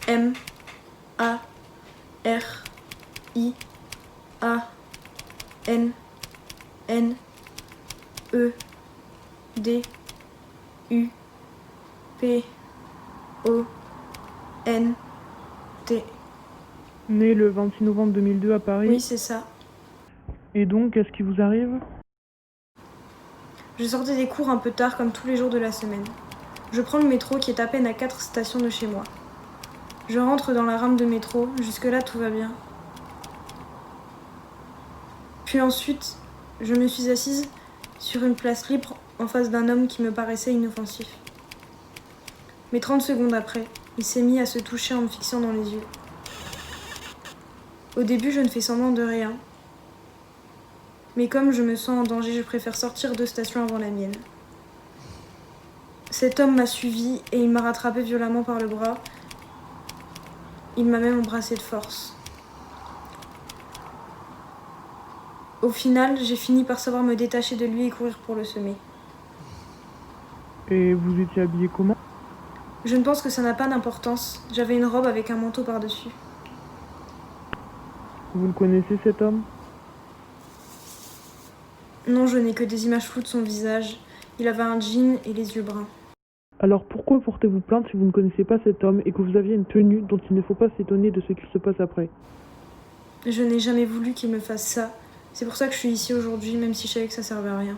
M A R I A N N E D U P O N T. Né le 26 novembre 2002 à Paris. Oui, c'est ça. Et donc, qu'est-ce qui vous arrive? Je sortais des cours un peu tard comme tous les jours de la semaine. Je prends le métro qui est à peine à 4 stations de chez moi. Je rentre dans la rame de métro, jusque-là tout va bien. Puis ensuite, je me suis assise sur une place libre en face d'un homme qui me paraissait inoffensif. Mais 30 secondes après, il s'est mis à se toucher en me fixant dans les yeux. Au début, je ne fais semblant de rien. Mais comme je me sens en danger, je préfère sortir 2 stations avant la mienne. Cet homme m'a suivi et il m'a rattrapé violemment par le bras. Il m'a même embrassé de force. Au final, j'ai fini par savoir me détacher de lui et courir pour le semer. Et vous étiez habillé comment? Je ne pense que ça n'a pas d'importance. J'avais une robe avec un manteau par-dessus. Vous le connaissez cet homme? Non, je n'ai que des images floues de son visage. Il avait un jean et les yeux bruns. Alors pourquoi portez-vous plainte si vous ne connaissez pas cet homme et que vous aviez une tenue dont il ne faut pas s'étonner de ce qu'il se passe après? Je n'ai jamais voulu qu'il me fasse ça. C'est pour ça que je suis ici aujourd'hui, même si je savais que ça servait à rien.